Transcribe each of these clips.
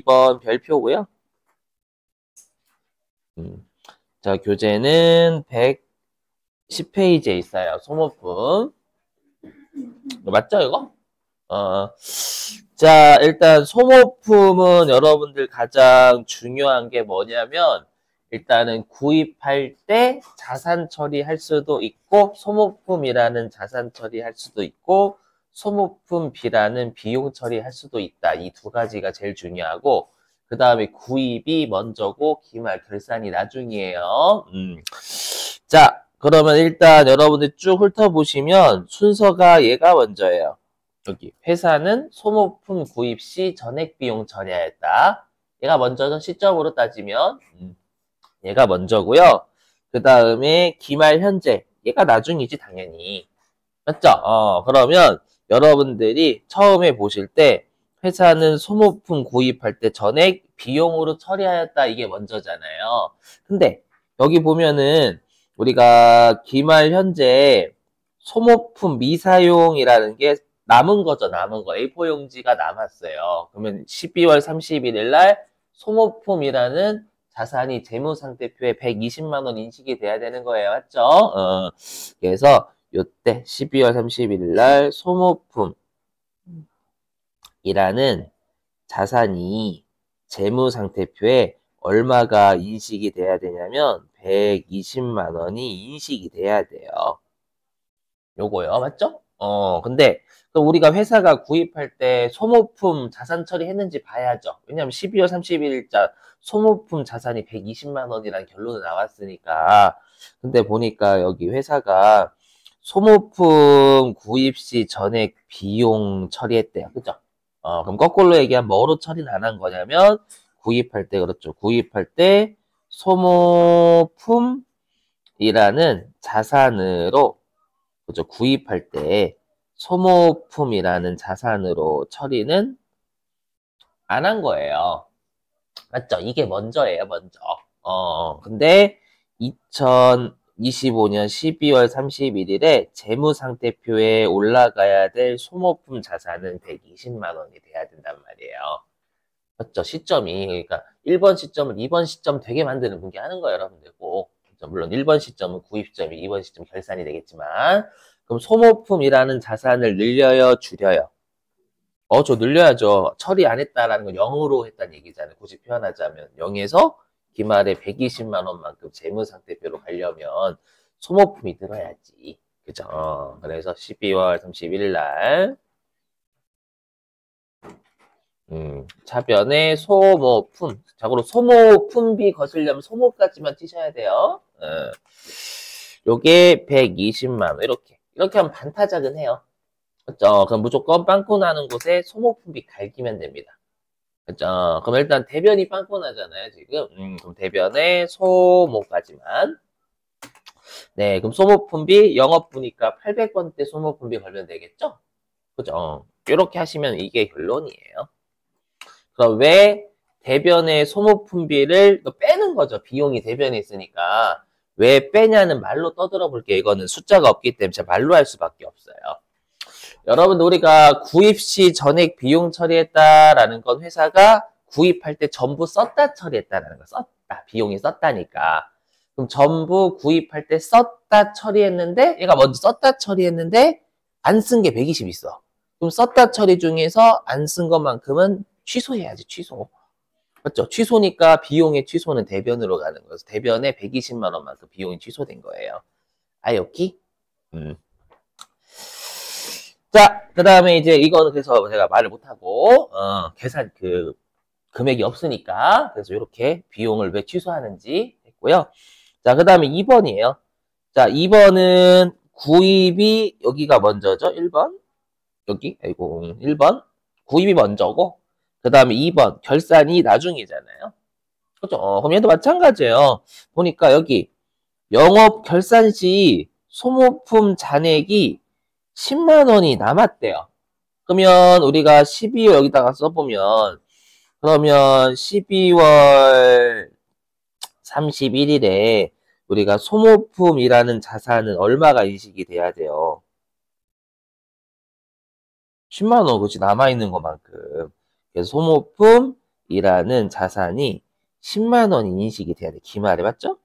2번 별표고요. 자, 교재는 110페이지에 있어요. 소모품. 맞죠, 이거? 자, 일단 소모품은 여러분들 가장 중요한 게 뭐냐면 일단은 구입할 때 자산 처리할 수도 있고 소모품이라는 자산 처리할 수도 있고 소모품 B라는 비용 처리할 수도 있다. 이 두 가지가 제일 중요하고 그 다음에 구입이 먼저고 기말 결산이 나중이에요. 자, 그러면 일단 여러분들 쭉 훑어보시면 순서가 얘가 먼저예요. 여기 회사는 소모품 구입 시 전액 비용 처리하였다. 얘가 먼저죠. 시점으로 따지면 얘가 먼저고요. 그 다음에 기말 현재 얘가 나중이지 당연히. 맞죠? 그러면 여러분들이 처음에 보실 때 회사는 소모품 구입할 때 전액 비용으로 처리하였다. 이게 먼저잖아요. 근데 여기 보면은 우리가 기말 현재 소모품 미사용이라는 게 남은 거죠. 남은 거. A4 용지가 남았어요. 그러면 12월 31일 날 소모품이라는 자산이 재무상태표에 120만 원 인식이 돼야 되는 거예요. 맞죠? 그래서 요때 12월 31일 날 소모품이라는 자산이 재무상태표에 얼마가 인식이 돼야 되냐면 120만 원이 인식이 돼야 돼요. 요거요. 맞죠? 근데 우리가 회사가 구입할 때 소모품 자산 처리했는지 봐야죠. 왜냐면 12월 31일자 소모품 자산이 120만 원이라는 결론이 나왔으니까. 근데 보니까 여기 회사가 소모품 구입 시 전액 비용 처리했대요. 그죠? 그럼 거꾸로 얘기하면 뭐로 처리는 안 한 거냐면 구입할 때 그렇죠. 구입할 때 소모품이라는 자산으로 그죠? 구입할 때 소모품이라는 자산으로 처리는 안 한 거예요. 맞죠? 이게 먼저예요, 먼저. 근데 2025년 12월 31일에 재무상태표에 올라가야 될 소모품 자산은 120만 원이 돼야 된단 말이에요. 맞죠? 시점이. 그러니까 1번 시점을 2번 시점 되게 만드는 분기 하는 거예요, 여러분들 꼭. 물론 1번 시점은 구입 시점이 2번 시점 결산이 되겠지만 그럼 소모품이라는 자산을 늘려요, 줄여요? 저 늘려야죠. 처리 안 했다라는 건 0으로 했다는 얘기잖아요. 굳이 표현하자면 0에서 기말에 120만 원만큼 재무상태표로 가려면 소모품이 들어야지. 그죠? 그래서 12월 31일 날 차변에 소모품. 자고로 소모품비 거슬려면 소모까지만 치셔야 돼요. 요게 120만 원. 이렇게 하면 반타작은 해요. 그렇죠? 그럼 무조건 빵꾸 나는 곳에 소모품비 갈기면 됩니다. 그렇죠? 그럼 일단 대변이 빵꾸 나잖아요, 지금. 그럼 대변에 소모까지만. 네, 그럼 소모품비 영업부니까 800원대 소모품비 걸면 되겠죠? 그죠? 이렇게 하시면 이게 결론이에요. 그럼 왜 대변의 소모품비를 빼는 거죠? 비용이 대변에 있으니까. 왜 빼냐는 말로 떠들어 볼게요. 이거는 숫자가 없기 때문에 제가 말로 할 수밖에 없어요. 여러분 우리가 구입 시 전액 비용 처리했다라는 건 회사가 구입할 때 전부 썼다 처리했다라는 거. 썼다. 비용이 썼다니까. 그럼 전부 구입할 때 썼다 처리했는데 얘가 먼저 썼다 처리했는데 안 쓴 게 120 있어. 그럼 썼다 처리 중에서 안 쓴 것만큼은 취소해야지. 취소. 맞죠? 취소니까 비용의 취소는 대변으로 가는 거예요. 대변에 120만 원만큼 비용이 취소된 거예요. 아이오키? 자, 그 다음에 이제 이거는 그래서 제가 말을 못하고, 계산 금액이 없으니까, 그래서 이렇게 비용을 왜 취소하는지 했고요. 자, 그 다음에 2번이에요. 자, 2번은 구입이 여기가 먼저죠. 1번. 여기, 아이고, 1번. 구입이 먼저고, 그 다음에 2번. 결산이 나중이잖아요. 그죠? 그럼 얘도 마찬가지예요. 보니까 여기, 영업 결산 시 소모품 잔액이 10만 원이 남았대요. 그러면 우리가 12월 여기다가 써보면 그러면 12월 31일에 우리가 소모품이라는 자산은 얼마가 인식이 돼야 돼요? 10만 원, 그렇지. 남아있는 것만큼. 그래서 소모품 소모품이라는 자산이 10만 원이 인식이 돼야 돼. 기말에 맞죠?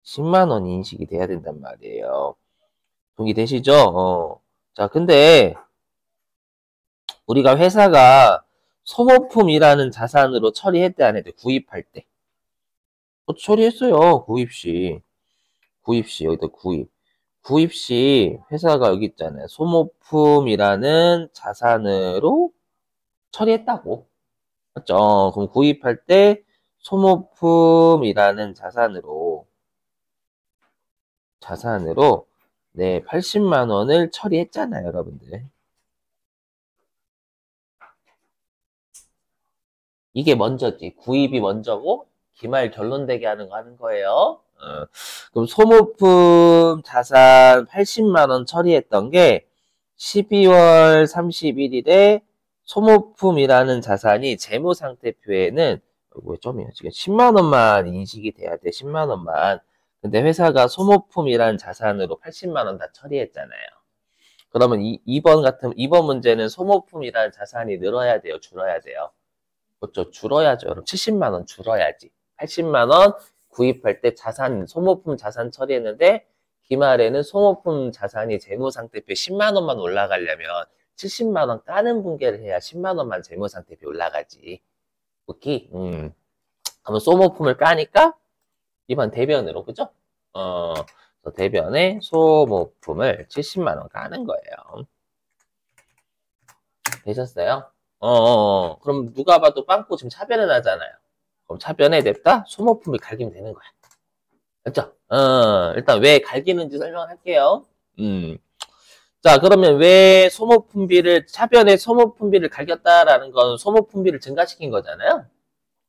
10만 원이 인식이 돼야 된단 말이에요. 동의되시죠? 자, 근데 우리가 회사가 소모품이라는 자산으로 처리했대 안 했대? 구입할 때. 처리했어요. 구입시 여기다 구입시 회사가 여기 있잖아요. 소모품이라는 자산으로 처리했다고. 맞죠? 그럼 구입할 때 소모품이라는 자산으로 네, 80만 원을 처리했잖아요, 여러분들. 이게 먼저지. 구입이 먼저고 기말 결론되게 하는 거 하는 거예요. 그럼 소모품 자산 80만 원 처리했던 게 12월 31일에 소모품이라는 자산이 재무상태표에는 왜 점이야? 지금 10만 원만 인식이 돼야 돼. 10만 원만. 근데 회사가 소모품이라는 자산으로 80만 원 다 처리했잖아요. 그러면 이번 문제는 소모품이라는 자산이 늘어야 돼요, 줄어야 돼요? 그렇죠. 줄어야죠. 여러분 70만 원 줄어야지. 80만 원 구입할 때 소모품 자산 처리했는데 기말에는 소모품 자산이 재무상태표에 10만 원만 올라가려면 70만 원 까는 분괴를 해야 10만 원만 재무상태표에 올라가지. 오케이? 그러면 소모품을 까니까 이번 대변으로, 그죠? 대변에 소모품을 70만 원 까는 거예요. 되셨어요? 그럼 누가 봐도 빵꾸 지금 차변을 하잖아요. 그럼 차변에 냅다 소모품을 갈기면 되는 거야. 됐죠? 일단 왜 갈기는지 설명할게요. 자, 그러면 왜 차변에 소모품비를 갈겼다라는 건 소모품비를 증가시킨 거잖아요?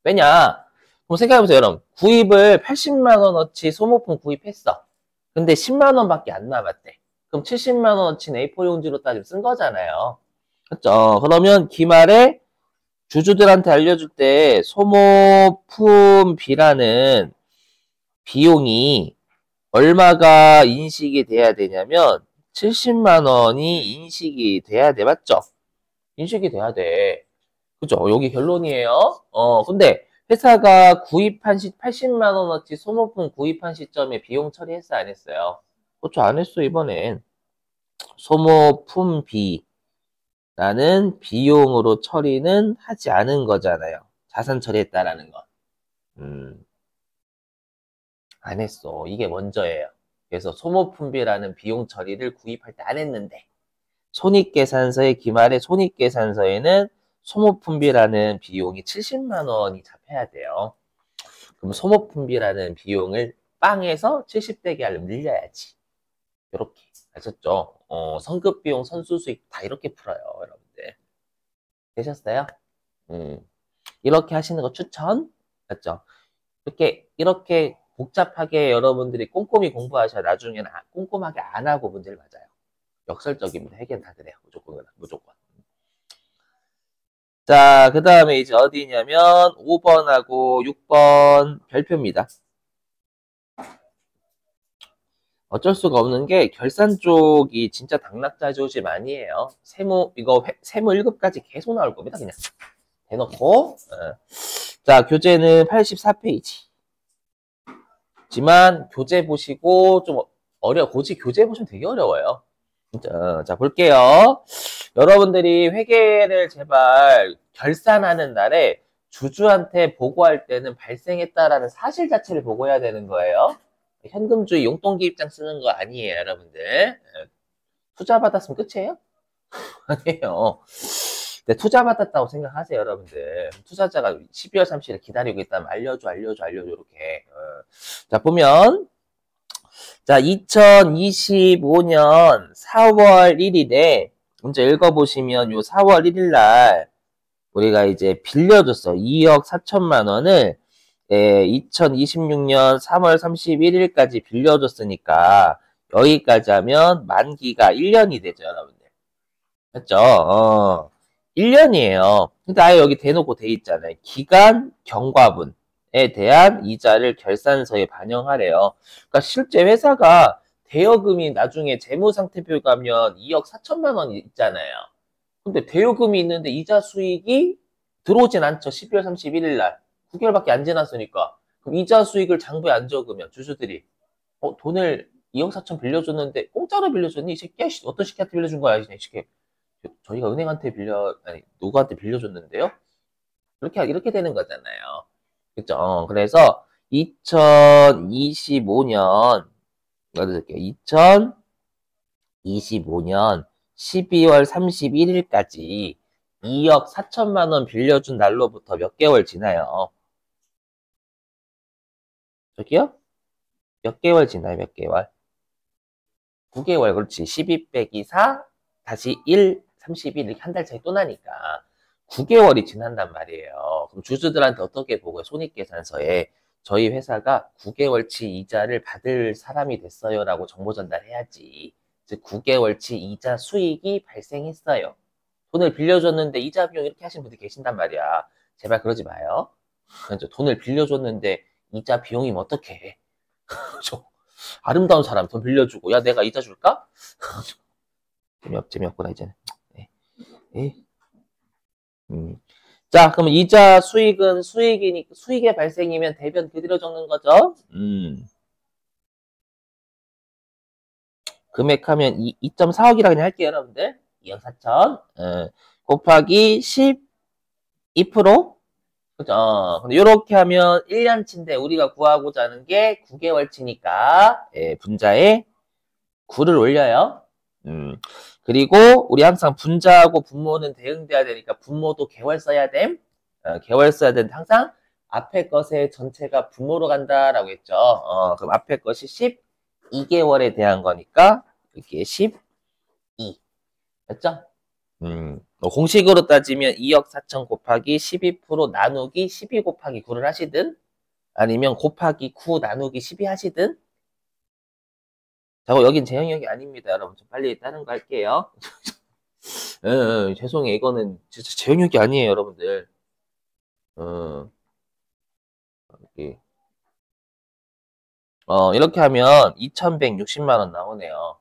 왜냐? 그럼 생각해보세요, 여러분. 구입을 80만 원어치 소모품 구입했어. 근데 10만 원밖에 안 남았대. 그럼 70만 원어치 A4 용지로 따지면 쓴 거잖아요. 그렇죠? 그러면 기말에 주주들한테 알려줄 때 소모품비라는 비용이 얼마가 인식이 돼야 되냐면 70만 원이 인식이 돼야 돼. 맞죠? 인식이 돼야 돼. 그죠? 여기 결론이에요. 근데 회사가 구입한 80만 원어치 소모품 구입한 시점에 비용 처리했어, 안 했어요? 그렇죠, 안 했어, 이번엔. 소모품비 라는 비용으로 처리는 하지 않은 거잖아요. 자산 처리했다라는 건. 안 했어. 이게 먼저예요. 그래서 소모품비라는 비용 처리를 구입할 때 안 했는데 손익계산서의 기말에 손익계산서에는 소모품비라는 비용이 70만 원이 잡혀야 돼요. 그럼 소모품비라는 비용을 빵에서 70대기 하려면 늘려야지. 이렇게 아셨죠? 성급비용, 선수수익 다 이렇게 풀어요, 여러분들. 되셨어요? 이렇게 하시는 거 추천. 맞죠? 이렇게 복잡하게 여러분들이 꼼꼼히 공부하셔야 나중에는 꼼꼼하게 안 하고 문제를 맞아요. 역설적입니다. 해결 다 그래요. 무조건. 자, 그 다음에 이제 어디냐면 5번하고 6번 별표입니다. 어쩔 수가 없는 게 결산 쪽이 진짜 당락자조집 아니에요. 세무 1급까지 계속 나올 겁니다. 그냥 대놓고. 자, 교재는 84페이지. 지만 교재 보시고 좀 교재 보시면 되게 어려워요. 자, 볼게요. 여러분들이 회계를 제발 결산하는 날에 주주한테 보고할 때는 발생했다라는 사실 자체를 보고해야 되는 거예요. 현금주의 용돈기 입장 쓰는 거 아니에요, 여러분들. 투자 받았으면 끝이에요? 아니에요. 네, 투자 받았다고 생각하세요, 여러분들. 투자자가 12월 30일에 기다리고 있다면 알려줘, 이렇게. 자, 보면, 자, 2025년 4월 1일에, 문제 읽어보시면 요 4월 1일 날, 우리가 이제 빌려줬어. 2억 4천만 원을 2026년 3월 31일까지 빌려줬으니까, 여기까지 하면 만기가 1년이 되죠, 여러분들. 맞죠? 1년이에요. 근데 아예 여기 대놓고 돼 있잖아요. 기간 경과분에 대한 이자를 결산서에 반영하래요. 그러니까 실제 회사가 대여금이 나중에 재무상태표 가면 2억 4천만 원 있잖아요. 근데 대요금이 있는데 이자 수익이 들어오진 않죠. 12월 31일 날. 9개월밖에 안 지났으니까. 그럼 이자 수익을 장부에 안 적으면 주주들이 돈을 2억 4천 빌려줬는데 공짜로 빌려줬니? 이 새끼야? 어떤 새끼한테 빌려준 거야? 이 새끼. 저희가 은행한테 아니, 누구한테 빌려줬는데요? 이렇게 되는 거잖아요. 그죠? 그래서 2025년, 2025년 12월 31일까지 2억 4천만 원 빌려준 날로부터 몇 개월 지나요? 저기요? 몇 개월 지나요? 몇 개월? 9개월, 그렇지. 12 빼기 4, 다시 1, 31, 이렇게 한 달 차이 또 나니까. 9개월이 지난단 말이에요. 그럼 주주들한테 어떻게 보고요? 손익계산서에 저희 회사가 9개월치 이자를 받을 사람이 됐어요라고 정보 전달해야지. 즉 9개월치 이자 수익이 발생했어요. 돈을 빌려줬는데 이자 비용 이렇게 하시는 분들이 계신단 말이야. 제발 그러지 마요. 그렇죠. 돈을 빌려줬는데 이자 비용이면 어떡해. 그렇죠. 아름다운 사람 돈 빌려주고 야 내가 이자 줄까? 재미없구나 이제는. 네. 네. 자, 그럼 이자 수익은 수익의 발생이면 대변 그대로 적는 거죠. 금액하면 2.4억이라 그냥 할게요, 여러분들. 2억 4천. 곱하기 12%. 그죠? 근데 이렇게 하면 1년치인데 우리가 구하고자 하는 게 9개월치니까 분자에 9를 올려요. 그리고 우리 항상 분자하고 분모는 대응돼야 되니까 분모도 개월 써야 됨. 개월 써야 되는데 항상 앞에 것의 전체가 분모로 간다라고 했죠. 그럼 앞에 것이 12개월에 대한 거니까 이게 12. 됐죠? 공식으로 따지면 2억 4천 곱하기 12% 나누기 12 곱하기 9를 하시든 아니면 곱하기 9 나누기 12 하시든 자고 여긴 제 영역이 아닙니다. 여러분 좀 빨리 다른 거 할게요. 죄송해요. 이거는 진짜 제 영역이 아니에요. 여러분들. 이렇게 하면 2,160만 원 나오네요.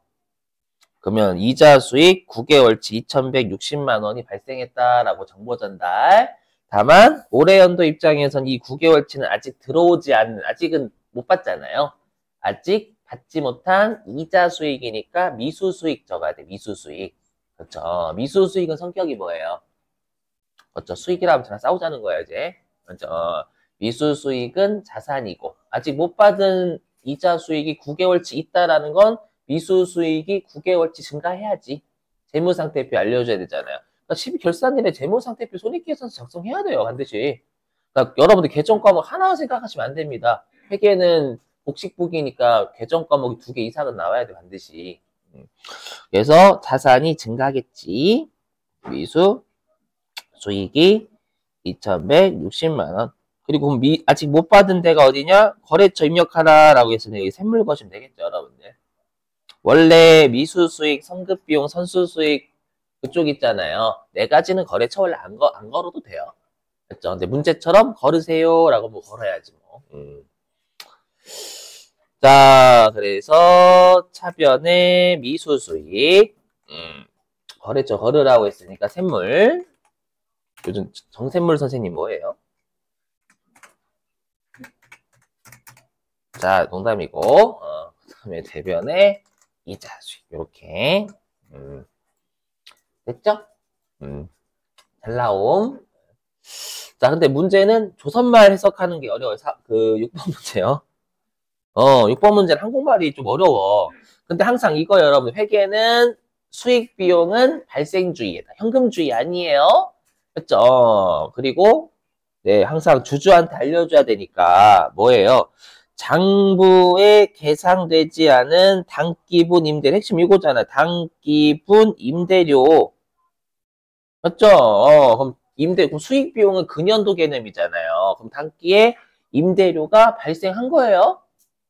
그러면 이자 수익 9개월치 2,160만 원이 발생했다라고 정보 전달. 다만 올해 연도 입장에선 이 9개월치는 아직 들어오지 않는, 아직은 못 받잖아요. 아직 받지 못한 이자 수익이니까 미수 수익 적어야 돼. 미수 수익. 그렇죠. 미수 수익은 성격이 뭐예요? 그렇죠. 수익이라면 저랑 싸우자는 거예요, 이제. 그렇죠. 미수 수익은 자산이고 아직 못 받은 이자 수익이 9개월치 있다라는 건 미수 수익이 9개월치 증가해야지. 재무상태표 알려줘야 되잖아요. 그러니까 12결산일에 재무상태표 손익계산서 작성해야 돼요, 반드시. 그러니까 여러분들 계정 과목 하나 생각하시면 안 됩니다. 회계는 복식북이니까 계정 과목이 2개 이상은 나와야 돼, 반드시. 그래서 자산이 증가하겠지. 미수 수익이 2,160만 원. 그리고 아직 못 받은 데가 어디냐? 거래처 입력하라라고 했으니 여기 샘물 거시면 되겠죠, 여러분들. 원래 미수 수익, 성급 비용, 선수 수익 그쪽 있잖아요. 네 가지는 거래처 원래 안 걸어도 돼요. 그렇죠? 근데 문제처럼 걸으세요라고 뭐 걸어야지 뭐. 자, 그래서 차변의 미수 수익, 거래처 걸으라고 했으니까 샘물. 요즘 정샘물 선생님 뭐예요? 자, 농담이고, 그 다음에 대변에 이자 수익, 요렇게. 됐죠? 잘 나옴. 자, 근데 문제는 조선말 해석하는 게 어려워요. 그 6번 문제요. 6번 문제는 한국말이 좀 어려워. 근데 항상 이거 여러분, 회계는 수익 비용은 발생주의다. 현금주의 아니에요. 그렇죠? 그리고, 네, 항상 주주한테 알려줘야 되니까, 뭐예요? 장부에 계상되지 않은 당기분 임대료. 핵심 이거잖아. 당기분 임대료. 맞죠? 그럼 그럼 수익 비용은 금연도 개념이잖아요. 그럼 당기에 임대료가 발생한 거예요.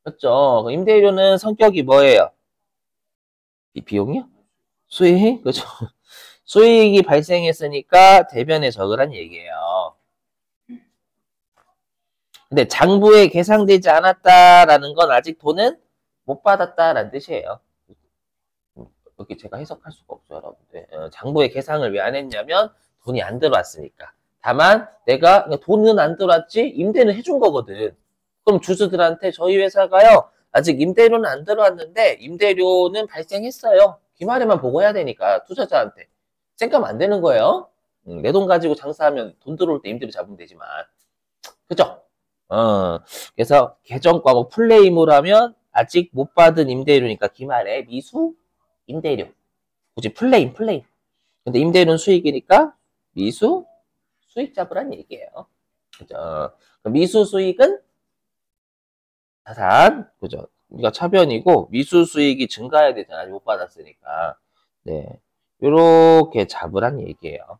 맞죠? 임대료는 성격이 뭐예요? 이 비용이요? 수익? 그죠? 수익이 발생했으니까 대변에 적으란 얘기예요. 근데 장부에 계상되지 않았다라는 건 아직 돈은 못 받았다라는 뜻이에요. 여기 제가 해석할 수가 없어요, 여러분들. 장부의 계상을 왜 안 했냐면 돈이 안 들어왔으니까. 다만 내가 돈은 안 들어왔지 임대는 해준 거거든. 그럼 주주들한테 저희 회사가요 아직 임대료는 안 들어왔는데 임대료는 발생했어요. 기말에만 보고해야 되니까 투자자한테 쌩까면 안 되는 거예요. 내 돈 가지고 장사하면 돈 들어올 때 임대료 잡으면 되지만 그죠? 그래서 계정과 뭐 플레임을 하면 아직 못 받은 임대료니까 기말에 미수 임대료 굳이 플레임 근데 임대료는 수익이니까 미수 수익 잡으란 얘기예요. 그죠? 미수 수익은 자산, 그죠? 우리가 차변이고 미수 수익이 증가해야 되잖아. 못 받았으니까. 네, 요렇게 잡으란 얘기예요.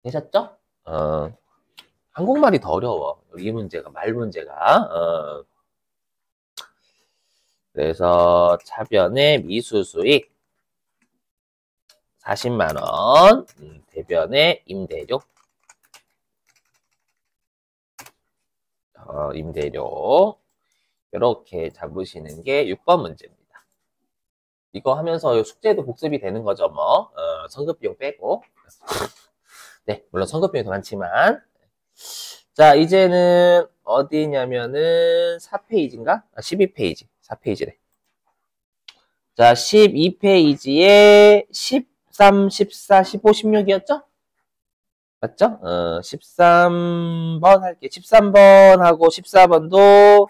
되셨죠? 한국말이 더 어려워. 이 문제가 말 문제가. 그래서 차변의 미수 수익 40만 원, 대변의 임대료. 임대료 이렇게 잡으시는 게 6번 문제입니다. 이거 하면서 숙제도 복습이 되는 거죠, 뭐. 성급비용 빼고. 네, 물론 성급비용이 더 많지만. 자, 이제는 어디냐면은 4페이지인가? 12페이지. 4페이지래. 자, 12페이지에 13, 14, 15, 16이었죠? 맞죠? 13번 할게. 13번하고 14번도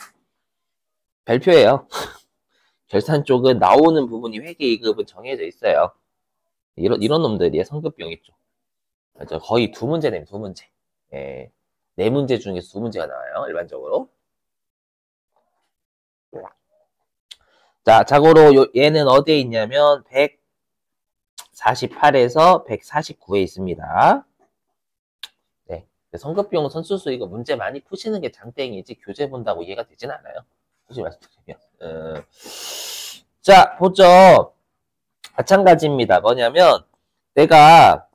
별표예요. 결산 쪽은 나오는 부분이 회계이급은 정해져 있어요. 이런 놈들이에요. 성급비용 있죠. 맞죠? 거의 두 문제 내면 두 문제. 예. 네 문제 중에서 두 문제가 나와요. 일반적으로. 자, 자고로 얘는 어디에 있냐면 148에서 149에 있습니다. 네. 성급비용 선수수익은 문제 많이 푸시는 게 장땡이지 교재 본다고 이해가 되진 않아요. 솔직히 말씀드리면. 자, 보죠. 마찬가지입니다. 뭐냐면 내가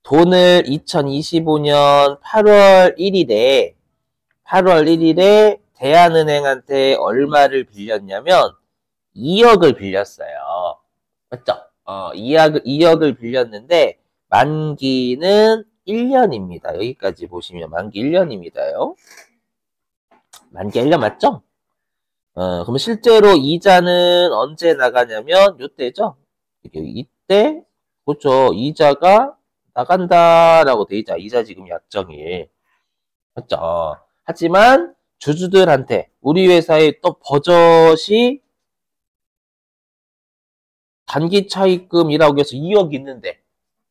돈을 2025년 8월 1일에 대한은행한테 얼마를 빌렸냐면 2억을 빌렸어요. 맞죠? 2억을 빌렸는데 만기는 1년입니다. 여기까지 보시면 만기 1년입니다요. 만기 1년 맞죠? 그럼 실제로 이자는 언제 나가냐면 요때죠? 이때 그렇죠. 이자가 나간다라고 돼 있죠. 이자 지금 약정일. 맞죠? 하지만 주주들한테 우리 회사에 또 버젓이 단기 차입금이라고 해서 2억 있는데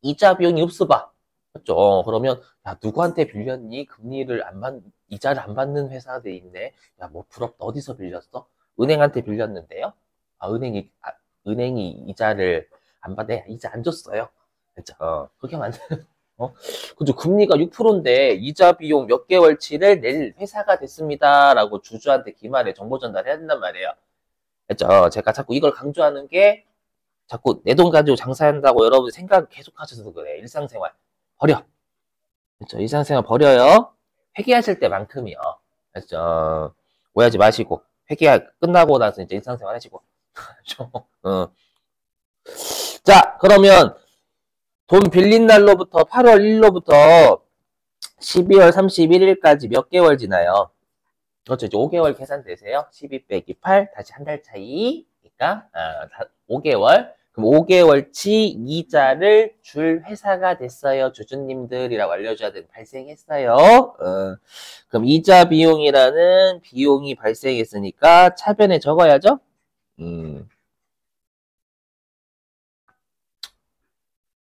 이자 비용이 없어봐. 맞죠? 그러면 야 누구한테 빌렸니? 금리를 안 받, 이자를 안 받는 회사 돼 있네. 야 뭐 부럽다. 어디서 빌렸어? 은행한테 빌렸는데요. 은행이 이자를 안 받네. 이자 안 줬어요. 그렇죠? 그렇게 하면 안 돼. 그죠? 금리가 6%인데 이자 비용 몇 개월치를 낼 회사가 됐습니다라고 주주한테 기말에 정보 전달해야 된단 말이에요. 그렇죠? 제가 자꾸 이걸 강조하는 게 자꾸 내 돈 가지고 장사한다고 여러분 생각 계속 하셔서 그래. 일상생활 버려. 그렇죠? 일상생활 버려요. 회계하실 때만큼이요. 그렇죠? 오해하지 마시고 회계 끝나고 나서 이제 일상생활 하시고. 그렇죠? 자, 그러면 돈 빌린 날로부터 8월 1일로부터 12월 31일까지 몇 개월 지나요? 그렇죠. 이제 5개월 계산되세요. 12 빼기 8 다시 한 달 차이니까 5개월. 그럼 5개월치 이자를 줄 회사가 됐어요. 주주님들이라고 알려줘야 되는 발생했어요. 그럼 이자 비용이라는 비용이 발생했으니까 차변에 적어야죠.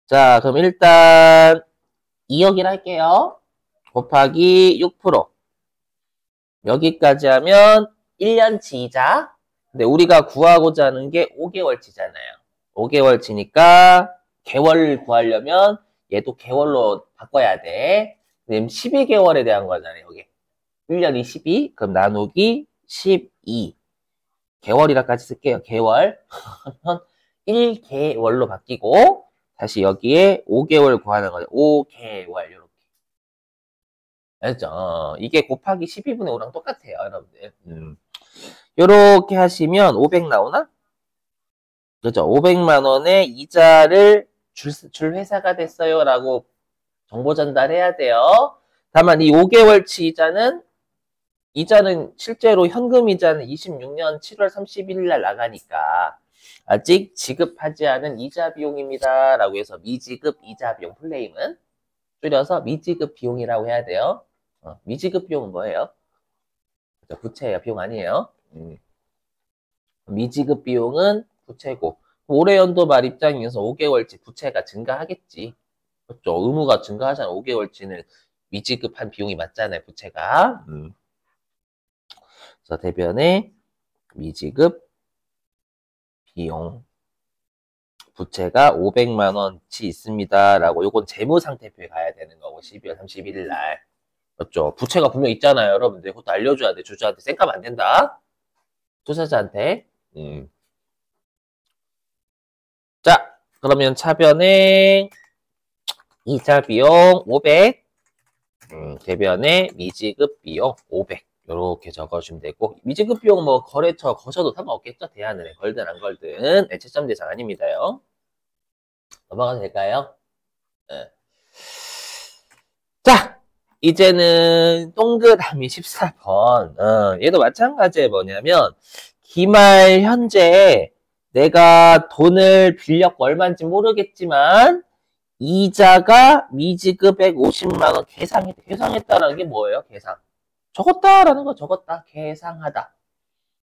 자, 그럼 일단 2억이라 할게요. 곱하기 6%. 여기까지 하면 1년치 이자. 근데 우리가 구하고자 하는 게 5개월치잖아요. 5개월치니까 개월 구하려면 얘도 개월로 바꿔야 돼. 그럼 12개월에 대한 거잖아요. 여기 1년이 12, 그럼 나누기 12. 개월이라까지 쓸게요. 개월. 그러면 1개월로 바뀌고 다시 여기에 5개월 구하는 거죠. 5개월 이렇게. 알죠? 이게 곱하기 12분의 5랑 똑같아요, 여러분들. 이렇게 하시면 500 나오나? 그죠? 500만 원의 이자를 줄 회사가 됐어요. 라고 정보 전달해야 돼요. 다만 이 5개월치 이자는 실제로 현금 이자는 26년 7월 31일 날 나가니까 아직 지급하지 않은 이자 비용입니다. 라고 해서 미지급 이자 비용 플레임은 줄여서 미지급 비용이라고 해야 돼요. 미지급 비용은 뭐예요? 부채예요. 비용 아니에요. 미지급 비용은 부채고 올해 연도 말 입장에서 5개월치 부채가 증가하겠지. 그렇죠. 의무가 증가하잖아. 5개월치는 미지급한 비용이 맞잖아요. 부채가. 그래서 대변에 미지급 비용 부채가 500만 원치 있습니다. 라고 요건 재무상태표에 가야 되는 거고 12월 31일 날. 그렇죠. 부채가 분명 있잖아요. 여러분들 그것도 알려줘야 돼. 주주한테 쌩까면 안 된다. 투자자한테. 자, 그러면 차변에 이자 비용 500, 대변에 미지급 비용 500 이렇게 적어주면 되고 미지급 비용 뭐 거래처 거셔도 상관없겠죠? 대안은행 걸든 안 걸든 채점 대상 아닙니다요. 넘어가도 될까요? 네. 자, 이제는 동그라미 14번. 얘도 마찬가지에 뭐냐면 기말 현재 내가 돈을 빌렸고 얼마인지 모르겠지만 이자가 미지급액 50만 원 계상했다라는 게 뭐예요? 계상. 적었다라는 거 적었다. 계상하다.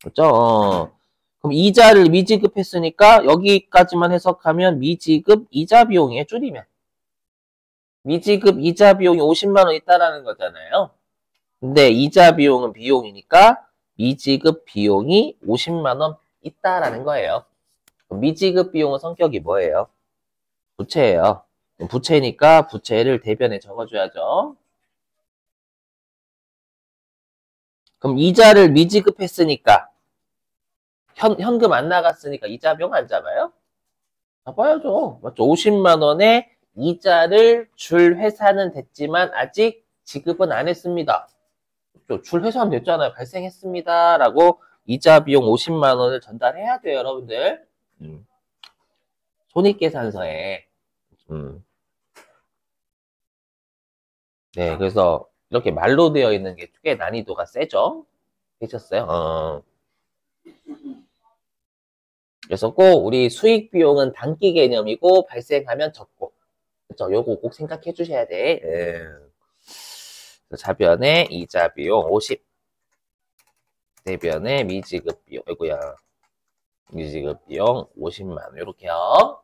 그렇죠? 그럼 이자를 미지급했으니까 여기까지만 해석하면 미지급 이자 비용이에요. 줄이면. 미지급 이자 비용이 50만 원 있다라는 거잖아요. 근데 이자 비용은 비용이니까 미지급 비용이 50만 원 있다라는 거예요. 미지급 비용은 성격이 뭐예요? 부채예요. 부채니까 부채를 대변에 적어줘야죠. 그럼 이자를 미지급했으니까 현금 안 나갔으니까 이자 비용 안 잡아요? 잡아야죠. 맞죠? 50만 원의 이자를 줄 회사는 됐지만 아직 지급은 안 했습니다. 줄 회사는 됐잖아요. 발생했습니다. 라고 이자 비용 50만 원을 전달해야 돼요, 여러분들. 손익계산서에. 네, 그래서 이렇게 말로 되어 있는 게 꽤 난이도가 세죠? 되셨어요? 그래서 꼭 우리 수익 비용은 단기 개념이고 발생하면 적고. 그쵸? 요거 꼭 생각해 주셔야 돼. 자변에 이자 비용 50. 대변에 미지급 비용. 아이고야. 미지급 비용 50만 원. 요렇게요.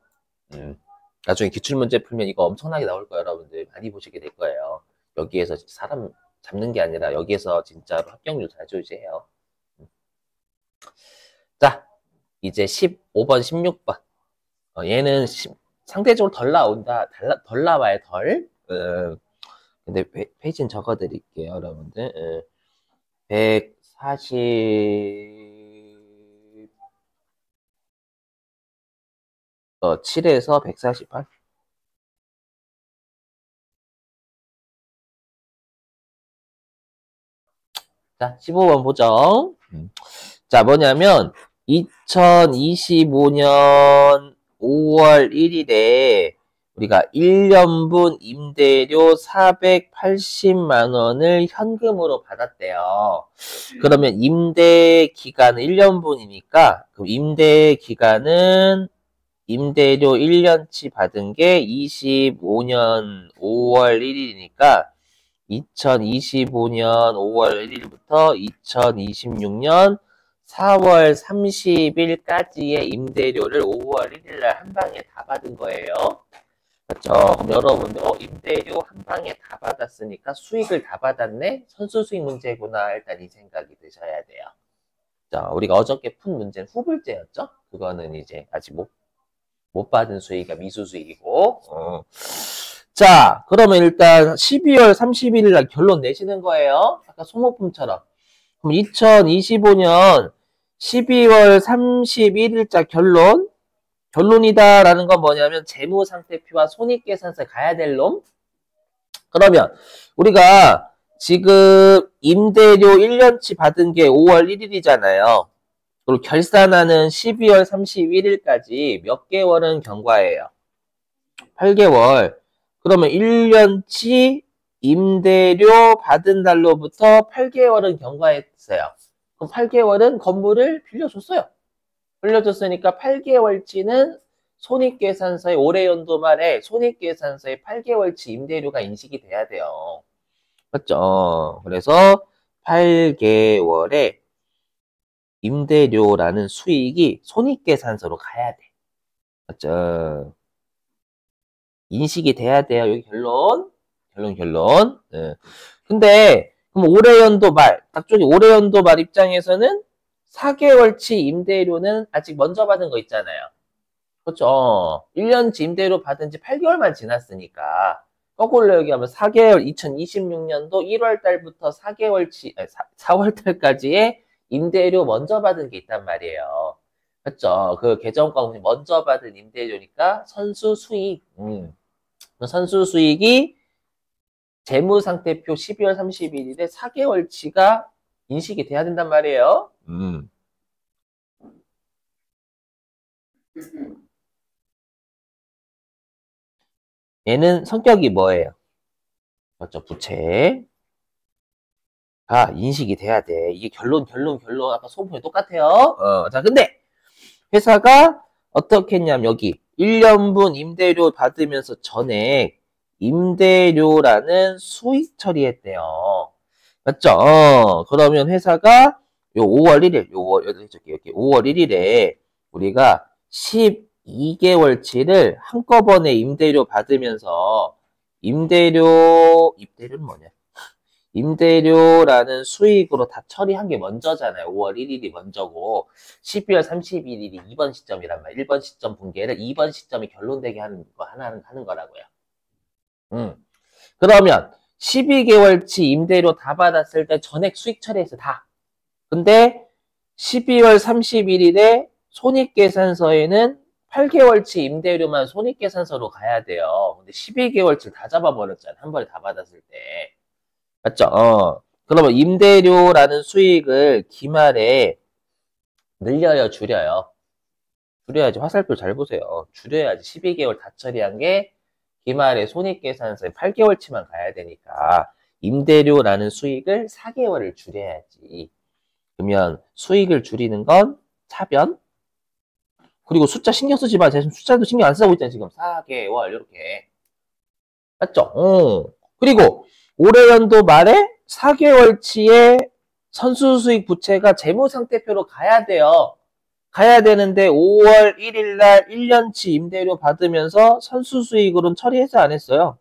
나중에 기출문제 풀면 이거 엄청나게 나올 거예요, 여러분들. 많이 보시게 될 거예요. 여기에서 사람 잡는 게 아니라 여기에서 진짜로 합격률 잘 조지해요. 자, 이제 15번, 16번. 얘는 상대적으로 덜 나온다. 덜 나와요, 덜. 근데 페이지는 적어드릴게요, 여러분들. 147에서 148. 자, 15번 보죠. 자, 뭐냐면 2025년 5월 1일에 우리가 1년분 임대료 480만 원을 현금으로 받았대요. 그러면 임대 기간은 1년분이니까 그럼 임대 기간은 임대료 1년치 받은 게 25년 5월 1일이니까 2025년 5월 1일부터 2026년 4월 30일까지의 임대료를 5월 1일 날 한 방에 다 받은 거예요. 그렇죠? 그럼 여러분들 임대료 한 방에 다 받았으니까 수익을 다 받았네? 선수 수익 문제구나. 일단 이 생각이 드셔야 돼요. 자, 우리가 어저께 푼 문제는 후불제였죠? 그거는 이제 아직 못 받은 수익이 미수 수익이고. 자, 그러면 일단 12월 31일 날 결론 내시는 거예요. 아까 소모품처럼. 그럼 2025년 12월 31일자 결론이다라는 건 뭐냐면 재무상태표와 손익계산서에 가야 될 놈. 그러면 우리가 지금 임대료 1년치 받은 게 5월 1일이잖아요. 그리고 결산하는 12월 31일까지 몇 개월은 경과해요? 8개월. 그러면 1년치 임대료 받은 날로부터 8개월은 경과했어요. 그럼 8개월은 건물을 빌려줬어요. 빌려줬으니까 8개월치는 손익계산서에 올해 연도 말에 손익계산서에 8개월치 임대료가 인식이 돼야 돼요. 맞죠? 그래서 8개월에 임대료라는 수익이 손익계산서로 가야 돼. 맞죠? 인식이 돼야 돼요. 여기 결론. 결론. 네. 근데 그럼 올해 연도 말, 딱 저기 올해 연도 말 입장에서는 4개월치 임대료는 아직 먼저 받은 거 있잖아요. 그렇죠. 1년치 임대료 받은 지 8개월만 지났으니까 거꾸로 얘기하면 4개월 2026년도 1월 달부터 4개월치 4월 달까지의 임대료 먼저 받은 게 있단 말이에요. 그렇죠. 그 계정과 먼저 받은 임대료니까 선수 수익. 선수 수익이 재무상태표 12월 31일에 4개월치가 인식이 돼야 된단 말이에요. 얘는 성격이 뭐예요? 맞죠? 부채. 아, 인식이 돼야 돼. 이게 결론. 아까 소문이 똑같아요. 자, 근데 회사가 어떻게 했냐면 여기 1년분 임대료 받으면서 전액 임대료라는 수익 처리했대요. 맞죠? 그러면 회사가 요 5월 1일, 여기 5월 1일에 우리가 12개월치를 한꺼번에 임대료 받으면서 임대료는 뭐냐? 임대료라는 수익으로 다 처리한 게 먼저잖아요. 5월 1일이 먼저고 12월 31일이 2번 시점이란 말이에요. 1번 시점 분계를 2번 시점이 결론되게 하는 거 하나는 하는 거라고요. 그러면 12개월치 임대료 다 받았을 때 전액 수익 처리해서 다. 근데 12월 31일에 손익계산서에는 8개월치 임대료만 손익계산서로 가야 돼요. 근데 12개월치 다 잡아버렸잖아. 한 번에 다 받았을 때. 맞죠? 그러면 임대료라는 수익을 기말에 늘려요, 줄여요? 줄여야지. 화살표 잘 보세요. 줄여야지. 12개월 다 처리한 게 기말에 손익계산서에 8개월치만 가야 되니까 임대료라는 수익을 4개월을 줄여야지. 그러면 수익을 줄이는 건 차변. 그리고 숫자 신경 쓰지 마. 지금 숫자도 신경 안 쓰고 있잖아, 지금. 4개월, 이렇게. 맞죠? 그리고 올해 연도 말에 4개월치의 선수수익 부채가 재무상태표로 가야 돼요. 가야 되는데 5월 1일 날 1년치 임대료 받으면서 선수수익으로는 처리해서 안 했어요.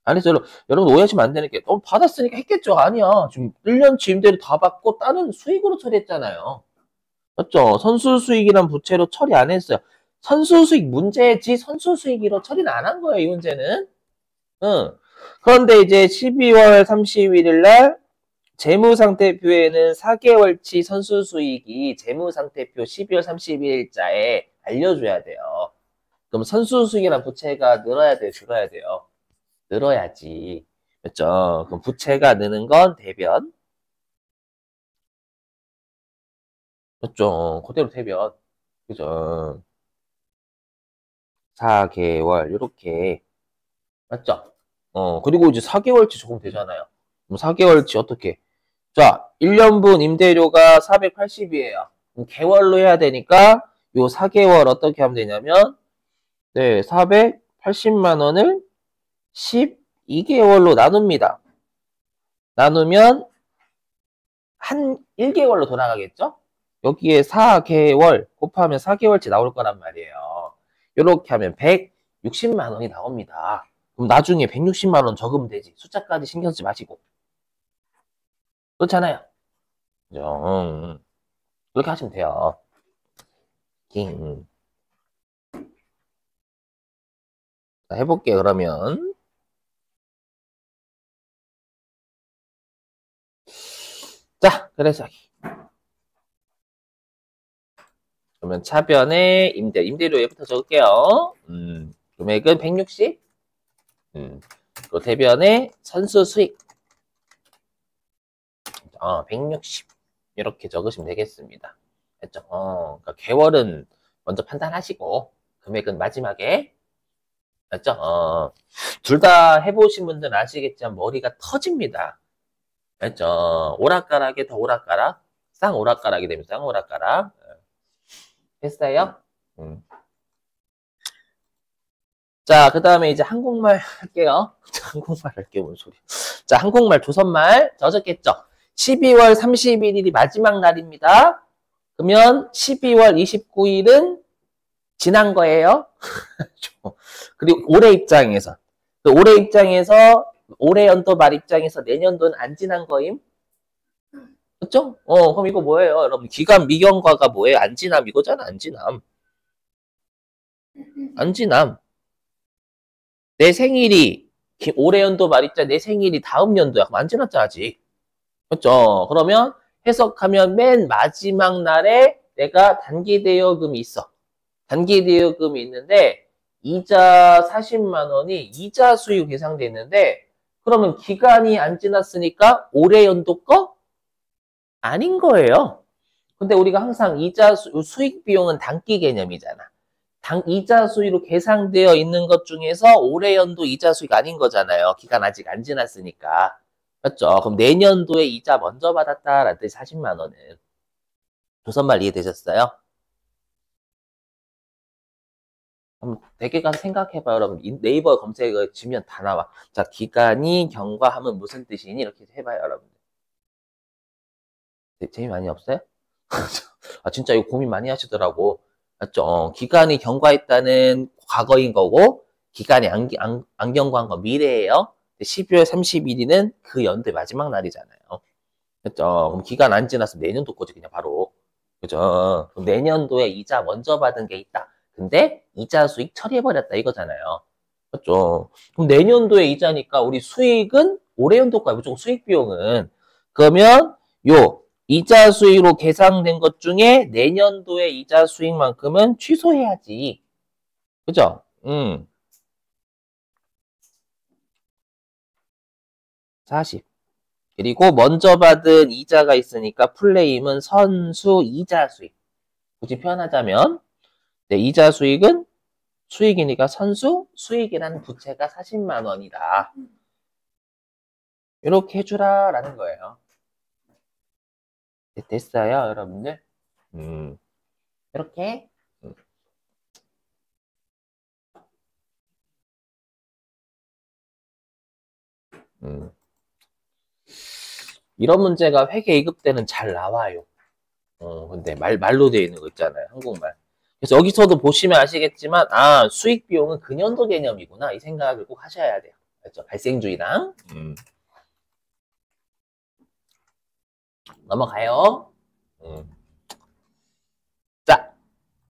안 했어요. 여러분 오해하시면 안 되는 게 받았으니까 했겠죠. 아니야. 지금 1년치 임대료 다 받고 다른 수익으로 처리했잖아요. 맞죠? 선수수익이란 부채로 처리 안 했어요. 선수수익 문제지 선수수익으로 처리는 안 한 거예요. 이 문제는. 응. 그런데 이제 12월 31일 날 재무상태표에는 4개월치 선수수익이 재무상태표 12월 31일자에 알려줘야 돼요. 그럼 선수수익이란 부채가 늘어야 돼요? 줄어야 돼요? 늘어야지. 그렇죠? 그럼 부채가 느는 건 대변. 그렇죠? 그대로 대변. 그죠? 4개월 이렇게. 맞죠? 그리고 이제 4개월치 조금 되잖아요. 그럼 4개월치 어떻게? 자, 1년분 임대료가 480이에요. 개월로 해야 되니까 요 4개월 어떻게 하면 되냐면 네, 480만 원을 12개월로 나눕니다. 나누면 한 1개월로 돌아가겠죠? 여기에 4개월 곱하면 4개월치 나올 거란 말이에요. 이렇게 하면 160만 원이 나옵니다. 그럼 나중에 160만 원 적으면 되지. 숫자까지 신경 쓰지 마시고. 그렇잖아요. 그죠? 그렇게 하시면 돼요. 자, 해볼게요, 그러면. 자, 그래서 그러면 차변에 임대료 얘부터 적을게요. 금액은 160. 또 대변에 선수 수익. 160. 이렇게 적으시면 되겠습니다. 됐죠? 그러니까 개월은 먼저 판단하시고 금액은 마지막에. 됐죠? 둘 다 해보신 분들은 아시겠지만 머리가 터집니다. 됐죠? 오락가락에 더 오락가락, 쌍오락가락이 됩니다. 쌍오락가락. 됐어요? 음. 자, 그 다음에 이제 한국말 할게요. 한국말 할게요, 뭔 소리. 자, 한국말 조선말 적었겠죠? 12월 31일이 마지막 날입니다. 그러면 12월 29일은 지난 거예요. 그리고 올해 입장에서 올해 연도 말 입장에서 내년도는 안 지난 거임. 그렇죠? 그럼 이거 뭐예요? 여러분 기간 미경과가 뭐예요? 안 지남 이거잖아. 안 지남. 안 지남. 내 생일이 올해 연도 말 입장 내 생일이 다음 연도야. 그럼 안 지났잖아 아직. 그렇죠? 그러면 해석하면 맨 마지막 날에 내가 단기 대여금이 있어. 단기 대여금이 있는데 이자 40만 원이 이자 수익 계상돼 있는데 그러면 기간이 안 지났으니까 올해 연도 거? 아닌 거예요. 근데 우리가 항상 이자 수익 비용은 단기 개념이잖아. 이자 수익으로 계상되어 있는 것 중에서 올해 연도 이자 수익 아닌 거잖아요. 기간 아직 안 지났으니까. 맞죠? 그럼 내년도에 이자 먼저 받았다라는 뜻이 40만 원은. 조선말 이해되셨어요? 한번 댁에 가서 생각해봐요. 여러분 네이버 검색어 치면 다 나와. 자, 기간이 경과하면 무슨 뜻이니? 이렇게 해봐요, 여러분. 재미 많이 없어요? 아, 진짜 이거 고민 많이 하시더라고. 맞죠? 기간이 경과했다는 과거인 거고, 기간이 안 경과한 건 미래예요. 12월 31일은 그 연도의 마지막 날이잖아요. 그죠? 그럼 기간 안 지나서 내년도 거지, 그냥 바로. 그죠? 그럼 내년도에 이자 먼저 받은 게 있다. 근데 이자 수익 처리해버렸다, 이거잖아요. 그죠? 그럼 내년도에 이자니까 우리 수익은 올해 연도가 무조건 수익 비용은. 그러면 요 이자 수익으로 계산된 것 중에 내년도의 이자 수익만큼은 취소해야지. 그죠? 40. 그리고 먼저 받은 이자가 있으니까 풀네임은 선수 이자 수익. 굳이 표현하자면 네, 이자 수익은 수익이니까 선수 수익이라는 부채가 40만 원이다. 이렇게 해주라라는 거예요. 네, 됐어요, 여러분들? 이렇게. 음. 이런 문제가 회계 2급 때는 잘 나와요. 근데 말로 되어 있는 거 있잖아요. 한국말. 그래서 여기서도 보시면 아시겠지만, 아, 수익 비용은 근연도 개념이구나. 이 생각을 꼭 하셔야 돼요. 알죠? 발생주의랑. 넘어가요.